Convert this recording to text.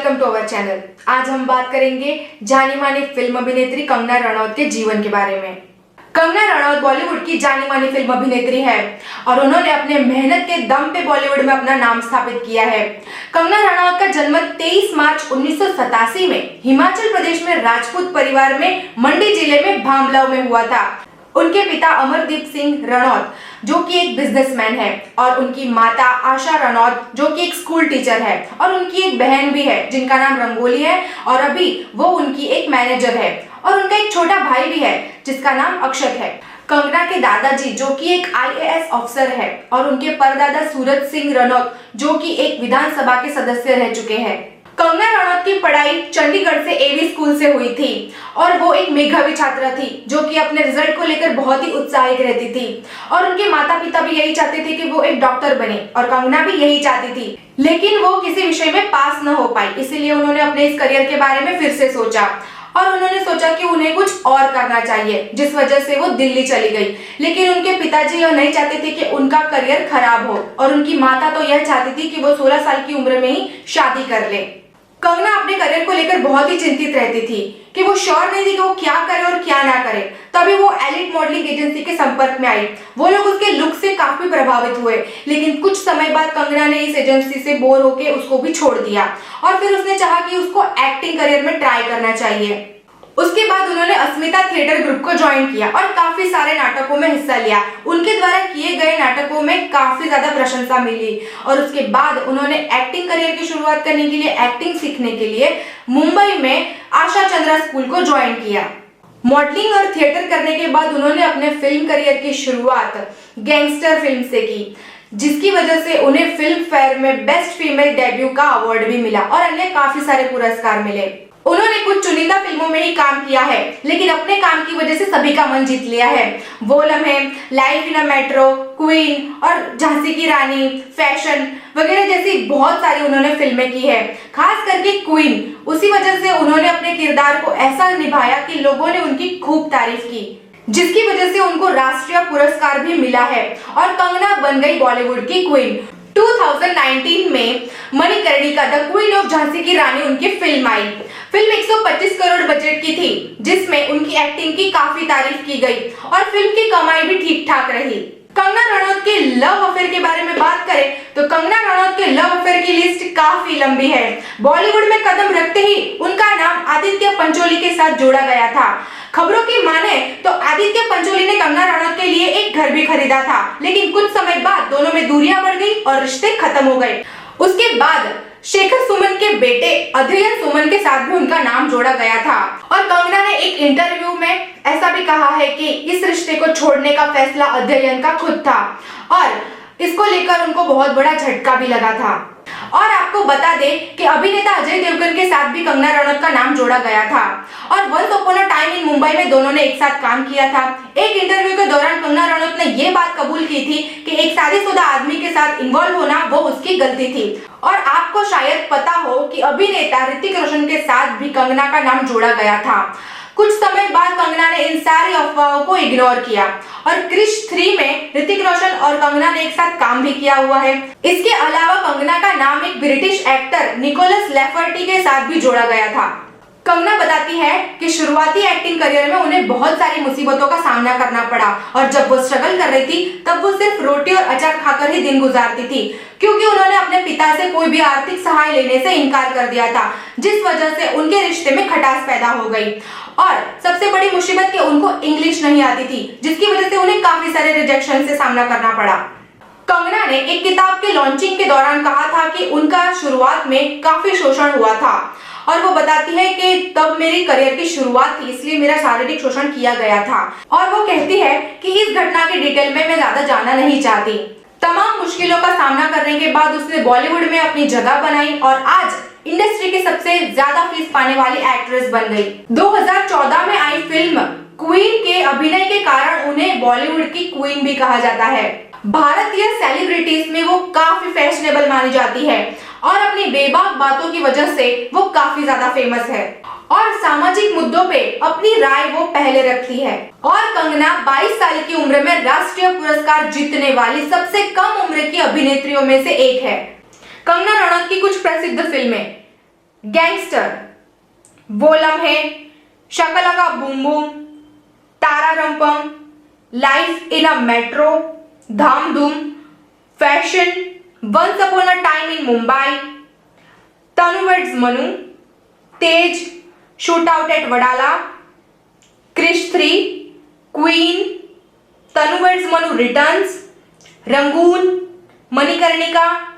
Welcome to our channel. आज हम बात करेंगे जानी मानी फिल्म अभिनेत्री कंगना रनौत के जीवन के बारे में। कंगना रनौत बॉलीवुड की जानी मानी फिल्म अभिनेत्री है और उन्होंने अपने मेहनत के दम पे बॉलीवुड में अपना नाम स्थापित किया है। कंगना रनौत का जन्म 23 मार्च 1987 में हिमाचल प्रदेश में राजपूत परिवार में मंडी जिले में भामलाव में हुआ था। उनके पिता अमरदीप सिंह रनौत जो कि एक बिजनेसमैन है और उनकी माता आशा रनौत जो कि एक स्कूल टीचर है और उनकी एक बहन भी है जिनका नाम रंगोली है और अभी वो उनकी एक मैनेजर है और उनका एक छोटा भाई भी है जिसका नाम अक्षत है। कंगना के दादाजी जो कि एक IAS ऑफिसर है और उनके परदादा सूरज सिंह रनौत जो कि एक विधानसभा के सदस्य रह चुके हैं। कंगना रनौत की पढ़ाई चंडीगढ़ से AV स्कूल से हुई थी और वो एक मेधावी छात्रा थी जो कि अपने रिजल्ट को लेकर बहुत ही उत्साहित रहती थी और उनके माता पिता भी यही चाहते थे कि वो एक डॉक्टर बने और कंगना भी यही चाहती थी, लेकिन वो किसी विषय में पास न हो पाई। इसलिए उन्होंने अपने इस करियर के बारे में फिर से सोचा और उन्होंने सोचा कि उन्हें कुछ और करना चाहिए, जिस वजह से वो दिल्ली चली गई। लेकिन उनके पिताजी यह नहीं चाहते थे कि उनका करियर खराब हो और उनकी माता तो यह चाहती थी कि वो 16 साल की उम्र में ही शादी कर ले। कंगना अपने करियर को लेकर बहुत ही चिंतित रहती थी कि वो श्योर नहीं थी कि वो क्या करे और क्या ना करे। तभी वो एलिट मॉडलिंग एजेंसी के संपर्क में आई। वो लोग उसके लुक से काफी प्रभावित हुए, लेकिन कुछ समय बाद कंगना ने इस एजेंसी से बोर होकर उसको भी छोड़ दिया और फिर उसने चाहा कि उसको एक्टिंग करियर में ट्राई करना चाहिए। उसके बाद उन्होंने अस्मिता थिएटर ग्रुप को ज्वाइन किया और काफी सारे नाटकों में हिस्सा लिया। उनके द्वारा किए गए नाटकों में काफी ज्यादा प्रशंसा मिली और उसके बाद उन्होंने एक्टिंग करियर की शुरुआत करने के लिए, एक्टिंग सीखने के लिए मुंबई में आशा चंद्रा स्कूल को ज्वाइन किया। मॉडलिंग और थिएटर करने के बाद उन्होंने अपने फिल्म करियर की शुरुआत गैंगस्टर फिल्म से की, जिसकी वजह से उन्हें फिल्म फेयर में बेस्ट फीमेल डेब्यू का अवार्ड भी मिला और अन्य काफी सारे पुरस्कार मिले। उन्होंने कुछ चुनिंदा फिल्मों में ही काम किया है, लेकिन अपने काम की वजह से सभी का मन जीत लिया है। वो लम्हे, life in a metro, queen और झांसी की रानी, फैशन वगैरह जैसी बहुत सारी उन्होंने फिल्में की है। खास करके क्वीन, उसी वजह से उन्होंने अपने किरदार को ऐसा निभाया कि लोगों ने उनकी खूब तारीफ की, जिसकी वजह से उनको राष्ट्रीय पुरस्कार भी मिला है और कंगना बन गई बॉलीवुड की क्वीन। 2019 में Manikarnika the queen of Jhansi की रानी उनकी फिल्म आई। फिल्म 125 करोड़ बजट की थी, जिसमें उनकी एक्टिंग की काफी तारीफ की गई और फिल्म की कमाई भी ठीक ठाक रही। कंगना रनौत के लव अफेयर के बारे में बात करें तो कंगना रनौत के लव अफेयर की लिस्ट काफी लंबी है। बॉलीवुड में कदम रखते ही उनका नाम आदित्य पंचोली के साथ जोड़ा गया था। खबरों की माने तो आदित्य पंचोली ने कंगना रनौत के लिए एक घर भी खरीदा था, लेकिन कुछ समय बाद दोनों में दूरियां बढ़ गई और रिश्ते खत्म हो गए। उसके बाद शेखर सुमन के बेटे अध्ययन सुमन के साथ भी उनका नाम जोड़ा गया था और कंगना ने एक इंटरव्यू में ऐसा भी कहा है कि इस रिश्ते को छोड़ने का फैसला अध्ययन का खुद था और इसको लेकर उनको बहुत बड़ा झटका भी लगा था। और आपको बता दें कि अभिनेता अजय देवगन के साथ भी कंगना रनौत का नाम जोड़ा गया था और once upon a time in Mumbai में दोनों ने एक साथ काम किया था। एक इंटरव्यू के दौरान कंगना रनौत ने ये बात कबूल की थी कि एक शादीशुदा आदमी के साथ इन्वॉल्व होना वो उसकी गलती थी। और आपको शायद पता हो कि अभिनेता ऋतिक रोशन के साथ भी कंगना का नाम जोड़ा गया था। कुछ समय बाद कंगना ने इन सारी अफवाहों को इग्नोर किया और क्रिश 3 में ऋतिक रोशन और कंगना ने एक साथ काम भी किया हुआ है। इसके अलावा कंगना का नाम एक ब्रिटिश एक्टर निकोलस लेफर्टी के साथ भी जोड़ा गया था। कंगना बताती है कि शुरुआती एक्टिंग करियर में उन्हें बहुत सारी मुसीबतों का सामना करना पड़ा और जब वो स्ट्रगल कर रही थी तब वो सिर्फ रोटी और अचार खाकर ही दिन गुजारती थी, क्योंकि उन्होंने अपने पिता से कोई भी आर्थिक सहाय लेने से इनकार कर दिया था, जिस वजह से उनके रिश्ते में खटास पैदा हो गई। और सबसे बड़ी मुसीबत कि उनको इंग्लिश नहीं आती थी, जिसकी वजह से उन्हें काफी सारे रिजेक्शन से सामना करना पड़ा। कंगना ने एक किताब के लॉन्चिंग के दौरान कहा था कि उनका शुरुआत में काफी शोषण हुआ था और वो बताती है कि तब मेरी करियर की शुरुआत थी, इसलिए मेरा शारीरिक शोषण किया गया था। और वो कहती है कि इस घटना के डिटेल में मैं ज्यादा जानना नहीं चाहती। तमाम मुश्किलों का सामना करने के बाद उसने बॉलीवुड में अपनी जगह बनाई और आज इंडस्ट्री की सबसे ज्यादा फीस पाने वाली एक्ट्रेस बन गई। 2014 में आई फिल्म क्वीन के अभिनय के कारण उन्हें बॉलीवुड की क्वीन भी कहा जाता है। भारतीय सेलिब्रिटीज में वो काफी फैशनेबल मानी जाती है और अपनी बेबाक बातों की वजह से वो काफी ज्यादा फेमस है और सामाजिक मुद्दों पे अपनी राय वो पहले रखती है। और कंगना 22 साल की उम्र में राष्ट्रीय पुरस्कार जीतने वाली सबसे कम उम्र की अभिनेत्रियों में से एक है। कंगना रनौत की कुछ प्रसिद्ध फिल्में गैंगस्टर, वो लम्हे, शकलका बूम बूम, तारा रंपम, लाइफ इन अ मेट्रो, धाम धूम, fashion, once upon a time in Mumbai, Tanu weds Manu, Tezz, shoot out at Wadala, Krrish 3, queen, Tanu weds Manu returns, Rangoon, Manikarnika,